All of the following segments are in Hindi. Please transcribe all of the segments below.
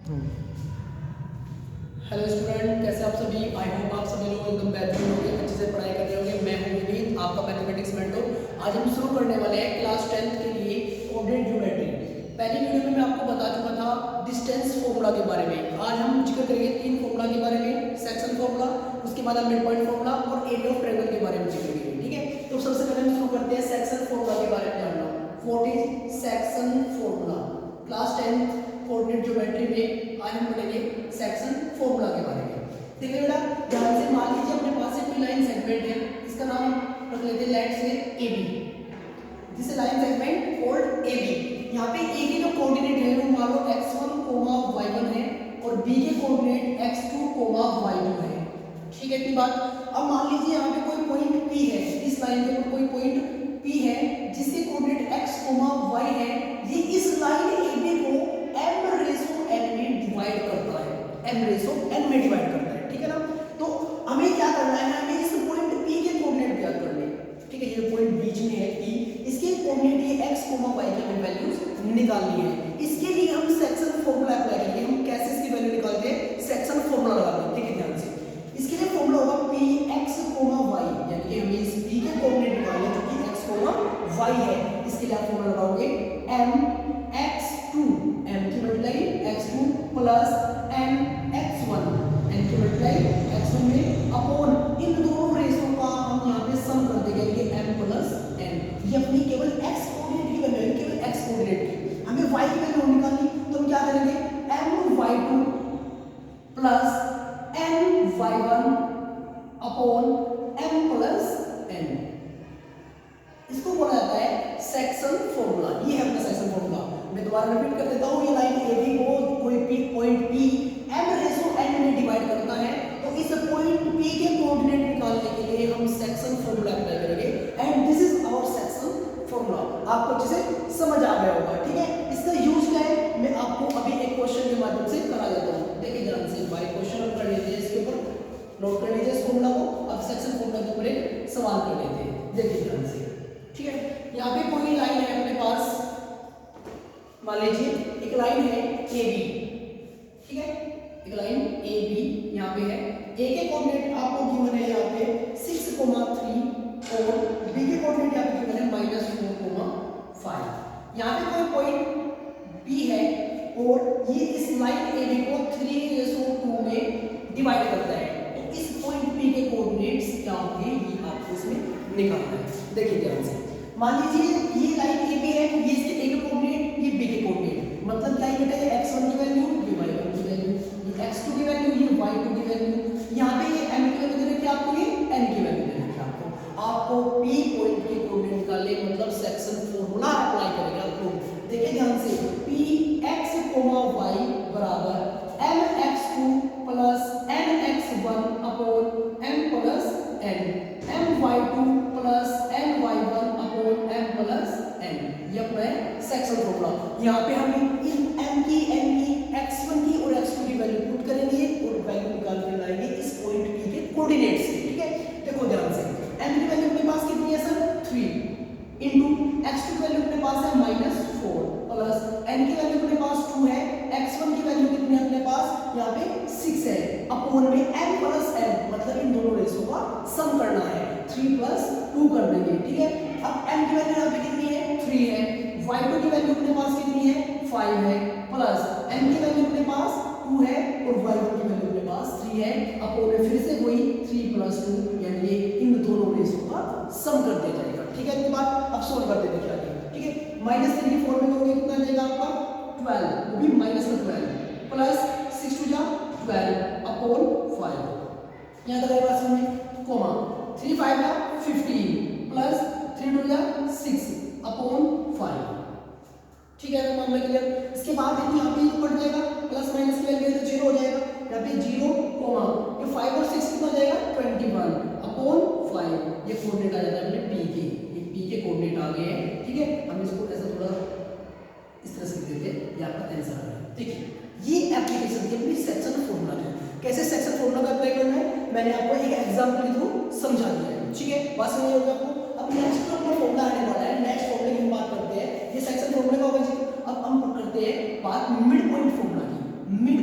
हेलो स्टूडेंट, कैसे आप सभी। आई होप आप सभी लोग एकदम बेहतरीन होंगे, अच्छे से पढ़ाई कर रहे होंगे। मैं हूं विनीत, आपका मैथमेटिक्स मेंटर। आज हम शुरू करने वाले हैं क्लास 10th के लिए कोऑर्डिनेट ज्योमेट्री। पहली वीडियो में मैं आपको बता चुका था डिस्टेंस फॉर्मूला के बारे में। आज हम जिक्र करेंगे 3 फॉर्मूला के बारे में, सेक्शन फॉर्मूला, उसके बाद हम मिड पॉइंट फॉर्मूला और एरिया ऑफ ट्रायंगल के बारे में जिक्र करेंगे। ठीक है, तो सबसे पहले हम शुरू करते हैं सेक्शन फॉर्मूला के बारे में जानना। What is section formula? Class 10th coordinate geometry में आज हम पढ़ेंगे सेक्शन फॉर्मूला के बारे में। देखिए बेटा, ध्यान से मान लीजिए अपने पास एक कोई लाइन सेगमेंट है, इसका नाम रख लेते हैं let's say AB। This line segment called AB। यहाँ पे A के जो कोऑर्डिनेट है वो मान लो x1, y1 है और B के कोऑर्डिनेट x2, y2 है। ठीक है, इतनी बात। अब मान लीजिए यहाँ पे कोई पॉइंट P है, इस लाइन के ऊपर कोई पॉइंट P है जिसके कोऑर्डिनेट x, y है। ये इस लाइन AB को m रेशो n में डिवाइड करता है, m रेशो n में डिवाइड करता है। ठीक है ना, तो हमें क्या करना है, हमें इस पॉइंट P के कोऑर्डिनेट ज्ञात करने। ठीक है, ये पॉइंट बीच में है P, इसके कोऑर्डिनेट ये x, y की हमें वैल्यूज निकालनी है। इसके लिए हम सेक्शन फार्मूला अप्लाई करेंगे। हम कैसे इसकी वैल्यू निकालते हैं? सेक्शन फार्मूला लगाते हैं। ठीक है, ध्यान से। इसके लिए फार्मूला होगा Px, y, यानी कि हमें इस P के कोऑर्डिनेट निकालने जो कि x, y है। इसके लिए आप फार्मूला लगाओगे mx2, m की multiply x2 plus mx1, n की मल्टीप्लाई x1 में अपॉन इन दोनों रेशो का हम यहाँ पे सम कर देंगे, ये m प्लस n। ये अपनी केवल x कोऑर्डिनेट की वैल्यू है, केवल x कोऑर्डिनेट की। हमें y की वैल्यू निकालनी, तो हम क्या करेंगे my2 plus my1 upon m plus n। इसको बोला जाता है सेक्शन फॉर्मूला। ये है अपना सेक्शन फॉर्मूला। मैं दोबारा रिपीट कर देता हूँ। ये लाइन AB को कोई point P m ratio n में डिवाइड करता है, तो इस पॉइंट P के कोऑर्डिनेट निकालने के लिए हम सेक्शन फॉर्मूला अप्लाई करेंगे। And this is our section formula. आपको अच्छे से समझ आ गया होगा। ठीक है, इसका यूज क्या है मैं आपको अभी एक क्वेश्चन के माध्यम से करा देता हूँ। देखिए ध्यान से भाई, क्वेश्चन हम कर लेते हैं, इसके ऊपर नोट कर लीजिए इस फॉर्मूला को। अब सेक्शन फॉर्मूला के ऊपर एक सवाल कर लेते हैं। देखिए ध्यान से। ठीक है, यहाँ पे कोई लाइन है अपने पास, मान लीजिए एक लाइन है AB। ठीक है, एक लाइन AB यहाँ पे है। A के कोऑर्डिनेट आपको गिवन है यहाँ पे 6, 3 और B के कोऑर्डिनेट यहाँ पे गिवन है -4, 5। यहाँ पे कोई पॉइंट B है और ये इस लाइन AB को 3:2 में डिवाइड करता है, तो इस पॉइंट P के कोऑर्डिनेट्स क्या होंगे ये आपको इसमें निकालना है। देखिए ध्यान से, मान लीजिए ये लाइन AB है, ये इसके A के कोऑर्डिनेट, ये B के कोऑर्डिनेट। मतलब क्या है बेटा, ये x1 की वैल्यू, ये y1 की वैल्यू, ये x2 की वैल्यू, ये y2 की वैल्यू। यहाँ पे ये m की वैल्यू दे रखी है आपको, ये n की वैल्यू दे रखी है आपको P पॉइंट के कोऑर्डिनेट निकालने, मतलब सेक्शन फार्मूला अप्लाई करेंगे आपको। देखिए ध्यान से, Px, y बराबर mx2 plus nx1 upon m plus n, my2 plus my1 upon m plus n। ये अपना है सेक्शन फॉर्मूला। यहाँ पे हम इन m की, n की, x1 की और x2 की वैल्यू पुट करेंगे और वैल्यू निकाल कर लाएंगे इस पॉइंट P के कोऑर्डिनेट से। ठीक है, देखो ध्यान से, m की वैल्यू अपने पास कितनी है सर? 3 इंटू x2 की वैल्यू अपने पास है -4 प्लस n की वैल्यू अपने पास 2 है, x1 की वैल्यू कितनी है अपने पास यहाँ पे 6 है, अपॉन में m प्लस n, मतलब इन दोनों रेशो का सम करना है। 3 प्लस 2 कर देंगे। ठीक है, अब m की वैल्यू यहाँ पे कितनी है? 3 है, y2 की वैल्यू अपने पास कितनी है? 5 है, प्लस n की वैल्यू अपने पास 2 है और y2 की वैल्यू अपने पास 3 है, अपॉन में फिर से वही 3 प्लस 2, यानी ये इन दोनों रेशो का सम कर दिया जाएगा। ठीक है, इसके बाद अब सोल्व करते हैं क्या आएगा। ठीक है, -3 की फॉर्म में दोगे कितना जाएगा आपका? 12, वो भी -12 प्लस 6 टू जा 12 अपॉन 5। यहाँ तक आई बात समझ में? कोमा 3 5 जा 15 प्लस 3 टू जा 6 अपॉन 5। ठीक है, मामला क्लियर। इसके बाद देखिए यहाँ पे ऊपर जाएगा, प्लस माइनस की वैल्यू है तो 0 हो जाएगा। यहाँ पे 0, ये 5 और 6 कितना जाएगा? 21 अपॉन 5। ये कोऑर्डिनेट आ जाता है अपने P के, ये P के कोऑर्डिनेट आ गए हैं। ठीक है, हम इसको ऐसा थोड़ा इस तरह से लिख देते हैं, ये आपका आंसर आ गया। ठीक है, ये एप्लीकेशन थी अपनी सेक्शन फॉर्मूला की। कैसे सेक्शन फॉर्मूला का अप्लाई करना है मैंने आपको एक एग्जांपल के थ्रू समझा दिया है। ठीक है, बात समझ आई होगी आपको। अब नेक्स्ट जो अपना फॉर्मूला आने वाला है, नेक्स्ट फॉर्मूले की हम बात करते हैं। ये सेक्शन फॉर्मूले का होगा जी। अब हम करते हैं बात मिड पॉइंट फॉर्मूला की। मिड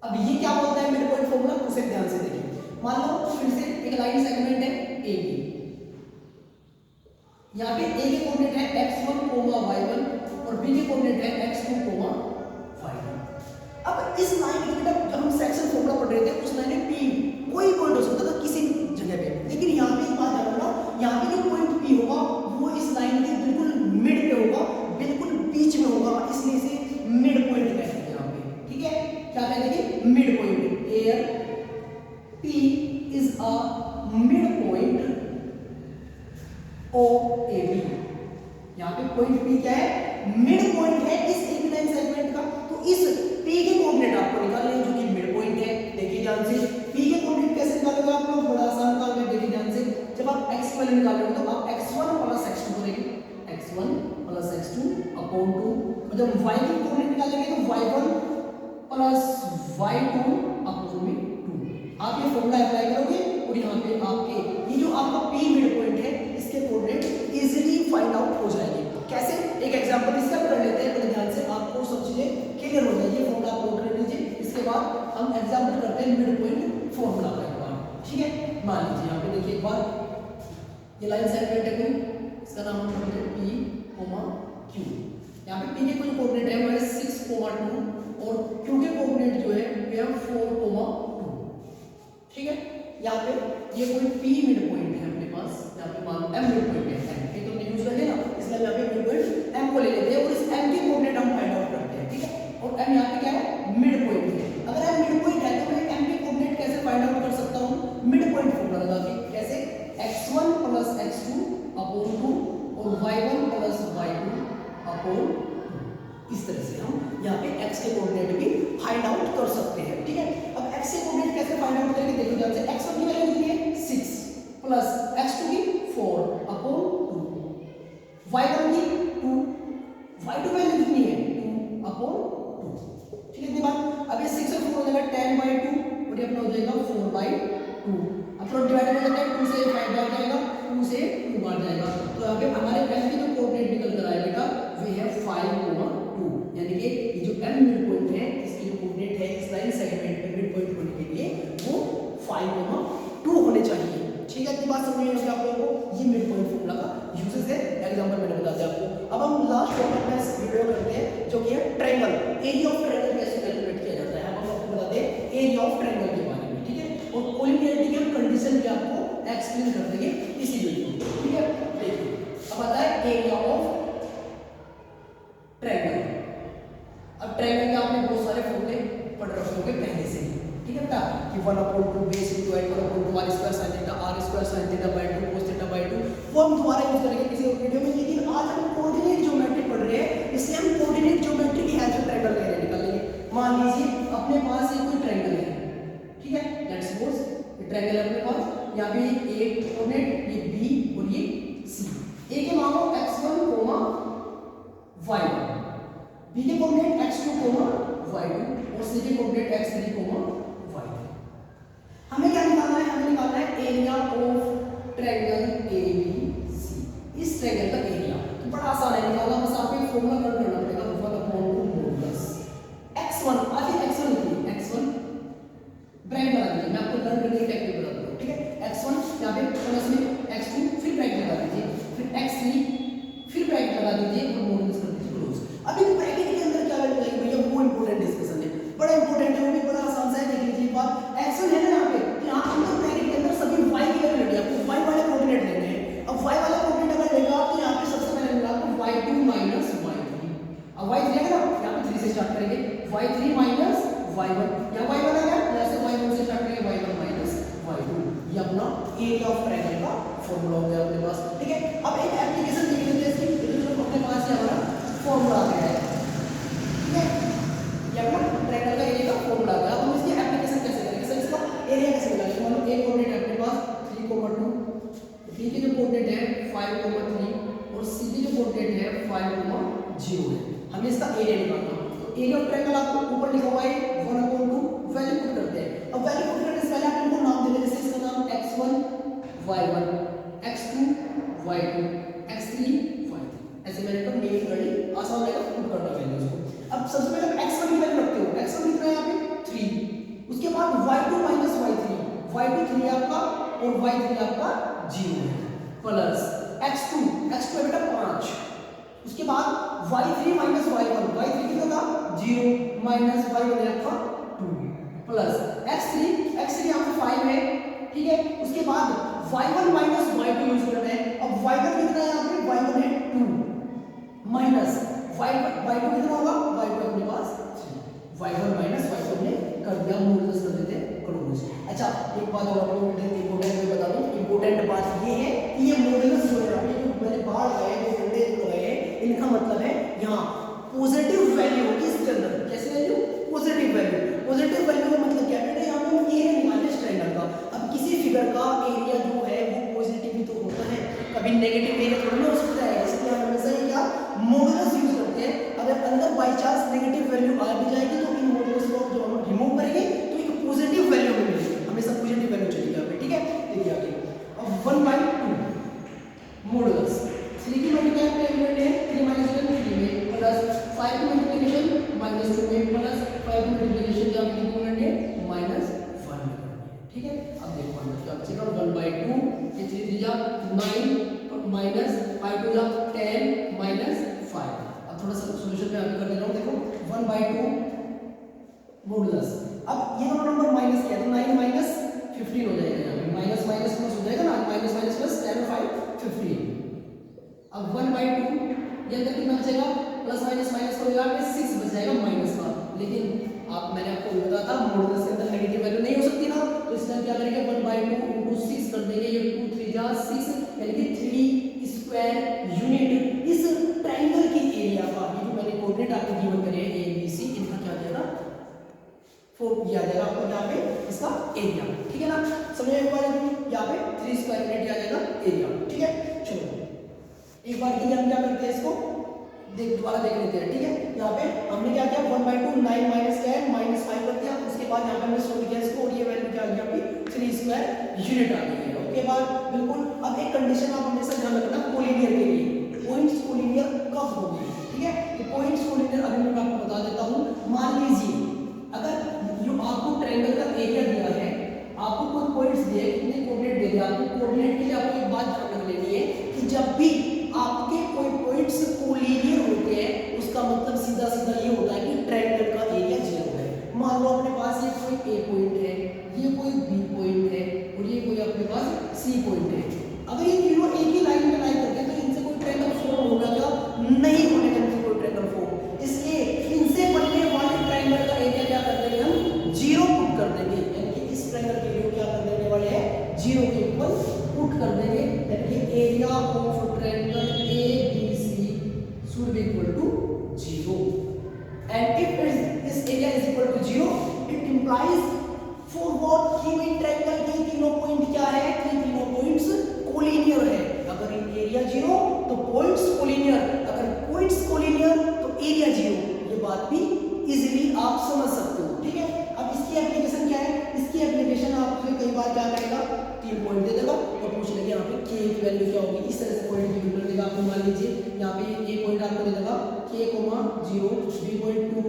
अब ये क्या बोलता है मिड पॉइंट फॉर्मूला, उसे ध्यान से देखिए। मान लो फिर से एक लाइन सेगमेंट है ए बी, यहाँ पे ए के कोऑर्डिनेट है x1, y1 और बी के कोऑर्डिनेट है x2, y2। अब इस लाइन के बेटा जब हम सेक्शन फॉर्मूला पढ़ रहे थे उस लाइन में पी कोई पॉइंट हो सकता था किसी जगह पे, लेकिन यहाँ पे एक बात ध्यान रखना, यहाँ पे जो पॉइंट पी होगा वो इस लाइन के बिल्कुल मिड पे होगा, बिल्कुल बीच में होगा, इसलिए इसे मिड पॉइंट कहते हैं यहाँ पे। ठीक है, क्या कहते हैं mid point. Where P is a mid point of A B, यहाँ पे पॉइंट पी क्या है, मिड पॉइंट है इस इंक्लाइन सेगमेंट का। तो इस पी के कोऑर्डिनेट आपको निकालने हैं जो कि मिड पॉइंट है। देखिए ध्यान से, पी के कोऑर्डिनेट कैसे निकालोगे आप लोग, बड़ा आसान निकालोगे। देखिए ध्यान से, जब आप x की वैल्यू निकालोगे तो आप x1 प्लस x2 करेंगे, x1 प्लस x2 अपॉन 2। और जब y की कोऑर्डिनेट निकालेंगे तो y1 प्लस y2 अपॉन में 2। आप ये फॉर्मूला अप्लाई करोगे और यहाँ पे आपके ये जो आपका p मिड पॉइंट है इसके कोऑर्डिनेट इजीली फाइंड आउट हो जाएंगे। कैसे, एक एग्जांपल इसका कर लेते हैं, बड़े ध्यान से आपको सब चीजें क्लियर हो जाएगी। फॉर्मूला आप नोट कर लीजिए, इसके बाद हम एग्जांपल करते हैं मिड पॉइंट फॉर्मूला का एक बार। ठीक है, मान लीजिए यहाँ पे देखिए एक बार ये लाइन सेगमेंट है कोई, इसका नाम हम रखते हैं p, q। यहाँ पे p के कोई कोऑर्डिनेट है वो है 6, 2 और q के कोऑर्डिनेट जो है वो है 4, 2। ठीक है, यहाँ पे ये कोई p मिड पॉइंट है अपने पास, यहाँ पे मान m मिड पॉइंट है, m तो यूज कर लेना, इसलिए यहाँ पे मिड पॉइंट m को ले लेते हैं और इस m के कोऑर्डिनेट हम फाइंड आउट करते हैं। ठीक है, और m यहाँ पे क्या है, मिड पॉइंट है। अगर m मिड पॉइंट है तो मैं m के कोऑर्डिनेट कैसे फाइंड आउट कर सकता हूँ, मिड पॉइंट फॉर्मूला लगा के। कैसे, x1 प्लस x2 अपॉन 2 और y1 प्लस y2 अपॉन 2। इस तरह से हम यहाँ पे x के कोऑर्डिनेट भी फाइंड आउट कर सकते हैं। ठीक है, अब x के कोऑर्डिनेट कैसे फाइंड आउट करेंगे, देखो ध्यान से, x1 की वैल्यू कितनी है 6 प्लस x2 की 4 अपॉन 2, y1 की 2, y2 वैल्यू कितनी है 2 अपॉन 2। ठीक है, इतनी बात। अब ये 6 और 4 हो जाएगा 10/2 और ये अपना हो जाएगा 4/2। अब डिवाइड हो जाएगा 2 से 5 बार जाएगा, 2 से 2 बार जाएगा, तो यहाँ पे हमारे m की जो कोऑर्डिनेट निकल कर आएगा वो है 5,2। यानी कि ये जो m मिड पॉइंट है इसकी जो कोऑर्डिनेट है इस लाइन सेगमेंट पे मिड पॉइंट होने के लिए वो 5,2 होने चाहिए। ठीक है, इतनी बात समझ में आई आप लोगों को। ये मिड पॉइंट फॉर्मूला का यूजेस है, एग्जांपल मैंने बता दिया आपको। अब हम लास्ट टॉपिक में वीडियो करते हैं जो कि है ट्रायंगल। एरिया ऑफ ट्रायंगल कैसे कैलकुलेट किया जाता है हम आपको बताते हैं एरिया ऑफ ट्रायंगल के बारे में। ठीक है, और कोलिनियरिटी के कंडीशन भी आपको एक्सप्लेन कर देंगे इसी वीडियो में। ठीक है, देखिए अब आता है एरिया ऑफ ट्रायंगल। अब ट्रायंगल के आपने बहुत सारे फॉर्मूले पढ़ रखे होंगे पहले से ही। ठीक है बेटा, कि 1/2 base into n 1/2 r square sin theta r square sin theta by 2 cos theta by 2 वो हम दोबारा यूज करेंगे किसी और वीडियो में। लेकिन आज हम कोऑर्डिनेट ज्योमेट्री पढ़ रहे हैं, इसलिए हम कोऑर्डिनेट ज्योमेट्री की हेल्प से ट्रायंगल वगैरह निकालेंगे। मान लीजिए अपने पास ये कोई ट्रायंगल है, ठीक है, लेट्स सपोज ये ट्रायंगल है अपने पास, यहाँ पे a कोऑर्डिनेट, ये b और ये c। a के मानो x1, y1, b के कोऑर्डिनेट x2, y2 और c के कोऑर्डिनेट x3, y2। हमें क्या निकालना है, हमें निकालना है एरिया ऑफ ट्रायंगल ABC। इस ट्रायंगल का एरिया तो बड़ा आसान है निकालना, बस आपको एक फॉर्मूला लर्न करना पड़ेगा 1/2 मॉडुलस x1। आगे x1 लिखिए, x1 ब्रैकेट लगा दीजिए, मैं आपको लर्न करने की टेक्निक बता दूंगा। ठीक है, x1 यहाँ पे प्लस में x2 फिर ब्रैकेट लगा दीजिए, फिर x3 फिर ब्रैकेट लगा दीजिए और मॉडुलस कर दीजिए क्लोज। अब इन ब्रैकेट के अंदर क्या वैल्यू आएगी भैया, वो इंपॉर्टेंट डिस्कशन है, बड़ा इंपॉर्टेंट है, वो भी बड़ा आसान सा है। देख लीजिए बात, x1 है ना यहाँ पे, यहाँ अंदर ब्रैकेट के अंदर सभी y की वैल्यू लेनी है आपको, y वाले कोऑर्डिनेट लेने हैं। अब y वाला कोऑर्डिनेट अगर लेगा तो यहाँ पे सबसे पहले मिला आपको y2 माइनस y3। अब y3 है ना, यहाँ पे 3 से स्टार्ट करेंगे, y3 माइनस y1, यहाँ y1 आ गया, यहाँ से y1 से स्टार्ट करेंगे, y1 माइनस y2। ये अपना एरिया ऑफ ट्रायंगल का फॉर्मूला हो गया अपने पास। ठीक है, अब एक एप्लीकेशन देख लेते हैं इसकी, तो अपने पास ये हमारा फॉर्मूला आ गया है। ठीक है, ये अपना ट्रायंगल का एरिया का फॉर्मूला आ गया। अब हम इसकी एप्लीकेशन कैसे करेंगे, सर इसका एरिया कैसे निकालेंगे। मान लो a कोऑर्डिनेट है अपने पास 3,2, b की जो कोऑर्डिनेट है 5,3 और c की जो कोऑर्डिनेट है 5,0 है। हमें इसका एरिया निकालना है, तो एरिया ऑफ ट्रायंगल आपको ऊपर लिखा हुआ है 1/2, वैल्यू पुट करते हैं। अब वैल्यू पुट करने से पहले आप इनको नाम दे दें, जैसे इसका नाम x1 y1, x2 y2, x3 y3, ऐसे मैंने तो नेम कर ली, आसान रहेगा पुट करना वैल्यूज को। अब सबसे पहले x1 की वैल्यू रखते हो, x1 कितना है यहाँ पे 3, उसके बाद y2 माइनस y3, y2 3 आपका और y3 आपका 0 है, प्लस x2 है बेटा 5, उसके बाद y3 माइनस y1, y3 कितना था 0 माइनस y1 है आपका 2, प्लस x3 यहाँ पे 5 है, ठीक है। उसके बाद y1 माइनस y2 यूज करना है। अब y1 कितना है यहाँ पे, y1 है 2 माइनस y2 कितना होगा, y2 अपने पास 3, y1 माइनस y2 हमने कर दिया, मॉडुलस कर देते करोगे। अच्छा एक बात और आपको इंपॉर्टेंट मैं बता दूं, इंपॉर्टेंट बात ये है कि ये मॉडुलस जो है जो मैंने बाहर लगाए हैं, जो डंडे लगाए हैं, इनका मतलब है यहाँ पॉजिटिव वैल्यू होगी इसके अंदर। कैसे value, positive value. Positive value का मतलब क्या है, यहाँ पे हम एरिया निकालने स्ट्रेंगल का। अब किसी फिगर का एरिया जो है वो पॉजिटिव भी तो होता है, कभी नेगेटिव एरिया थोड़ा ना हो सकता है, इसलिए हम हमेशा क्या मॉडुलस यूज करते हैं। अगर अंदर बाय चांस नेगेटिव वैल्यू आ भी जाएगी तो इन मॉडुलस को जब हम रिमूव करेंगे तो एक पॉजिटिव वैल्यू मिलेगी, हमेशा पॉजिटिव वैल्यू चलेगी यहाँ पे, ठीक है। देखिए आगे अब 1/2 मॉडुलस 3 की मल्टीप्लाई है 3 माइनस 1 3 में, प्लस 5 की मल्टीप्लिकेशन माइनस 2 में, प्लस 5 की मल्टीप्लिकेशन क्या करेंगे माइनस 1 में, ठीक है। अब देखो अंदर क्या बचेगा 1/2 ये 3 जा 9 माइनस 5 2 जा 10 माइनस 5। अब थोड़ा सा सॉल्यूशन में अभी कर दे रहा हूं, देखो 1/2 मॉडुलस। अब ये दोनों नंबर माइनस किया तो 9 माइनस 15 हो जाएगा, यहाँ पे माइनस माइनस प्लस हो जाएगा ना, माइनस माइनस प्लस 10 5 15। अब 1/2 ये अंदर कितना बचेगा, प्लस माइनस माइनस हो जाएगा 6 बच जाएगा माइनस का। लेकिन आप मैंने आपको बताया था मॉडुलस के अंदर नेगेटिव वैल्यू नहीं हो सकती ना, तो इसमें क्या करेंगे 1/2 × 6 कर देंगे, ये 2 3 जा 6 यानी कि 3 स्क्वायर यूनिट इस ट्रायंगल की एरिया का। ये जो मैंने कोऑर्डिनेट आपको गिवन करे हैं ए बी सी, इनका क्या आ जाएगा 4 किया जाएगा आपको यहाँ पे इसका एरिया, ठीक है ना। समझे एक बार, यहाँ पे 3 स्क्वायर यूनिट आ जाएगा एरिया, ठीक है। चलो एक बार के लिए हम क्या करते हैं इसको दोबारा देख लेते हैं, ठीक है। यहाँ पे हमने क्या किया 1/2 9 माइनस 10 माइनस 5 कर दिया, उसके बाद यहाँ पे हमने सोल्व किया इसको और ये वैल्यू क्या आ गई आपकी 3 स्क्वायर यूनिट आ गई है। उसके बाद बिल्कुल अब एक कंडीशन आप हमेशा ध्यान रखना कोलिनियर के लिए, पॉइंट्स कोलिनियर कब होंगे, ठीक है। तो पॉइंट्स कोलिनियर अभी मैं आपको बता देता हूँ। मान लीजिए अगर जो आपको ट्रायंगल का एरिया दिया है, आपको कोई पॉइंट्स दिए, कितने कोऑर्डिनेट दे दिए आपको, कोऑर्डिनेट के लिए आपको एक बात ध्यान रख लेनी है कि जब भी आपके कोई पॉइंट्स कोलिनियर होते हैं उसका मतलब सीधा सीधा ये होता है कि ट्रायंगल का एरिया 0 है। मान लो अपने पास ये कोई ए पॉइंट है, ये कोई बी पॉइंट है और ये कोई अपने पास सी पॉइंट है। अगर ये तीनों एक ही लाइन में लाई करते हैं तो इनसे कोई ट्रायंगल फॉर्म होगा क्या, नहीं होने का इनसे कोई ट्रायंगल फॉर्म। इसलिए इनसे बनने वाले ट्रायंगल का एरिया क्या कर देंगे हम 0 पुट कर देंगे, यानी कि इस ट्रायंगल के लिए क्या कर देने वाले हैं 0 के इक्वल पुट कर देंगे, यानी कि area of triangle ABC should be equal to 0 and if this area is equal to 0 it implies for what given triangle के तीनों पॉइंट क्या है कि तीनों पॉइंट्स कोलिनियर है। अगर इन एरिया 0 तो पॉइंट्स कोलिनियर, अगर पॉइंट्स कोलिनियर तो एरिया 0, ये बात भी इजीली आप समझ सकते हो, ठीक है। अब इसकी एप्लीकेशन क्या है, इसकी एप्लीकेशन आपको कई बार क्या करेगा 3 पॉइंट दे देगा और पूछ लेंगे यहाँ पे k की वैल्यू क्या होगी, इस तरह से पॉइंट की वैल्यू देगा आपको। मान लीजिए यहाँ पे a पॉइंट आपको दे देगा k, 0 b पॉइंट 2,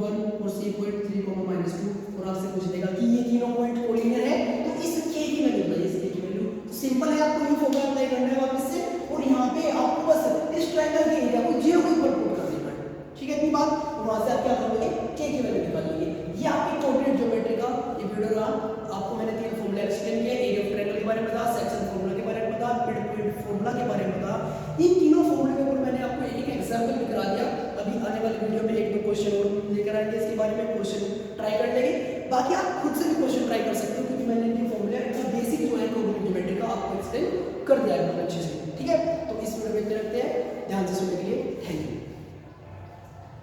1 और c पॉइंट 3, -2 और आपसे पूछ देगा कि ये तीनों पॉइंट कोलिनियर है तो इस k की वैल्यू बताइए। इस k की वैल्यू सिंपल है, आपको ये फॉर्मूला अप्लाई करना है वापस से और यहाँ पे आपको बस इस ट्रायंगल के एरिया को 0 के ऊपर पुट कर देना है, ठीक है। इतनी बात, वहां से आप क्या कर लोगे k की वैल्यू निकाल लोगे। ये आपकी कोऑर्डिनेट ज्योमेट्री का ये वीडियो रहा। आपको मैंने 3 फॉर्मूला एक्सप्लेन किए, एरिया ऑफ ट्रायंगल के बारे में बताया, सेक्शन फॉर्मूला के बारे में बताया, मिड पॉइंट फॉर्मूला के बारे में बताया। इन तीनों फॉर्मूले के ऊपर मैंने आपको एक एग्जांपल भी करा दिया। अभी आने वाले वीडियो में 1-2 क्वेश्चन और लेकर आएंगे, इसके बारे में क्वेश्चन ट्राई कर लेंगे। बाकी आप खुद से भी क्वेश्चन ट्राई कर सकते हो क्योंकि मैंने इनके फॉर्मूला का बेसिक जो है कोऑर्डिनेट ज्योमेट्री का आपको एक्सप्लेन कर दिया है बहुत अच्छे से, ठीक है। तो इस वीडियो में इतना रखते हैं, ध्यान से सुनने के लिए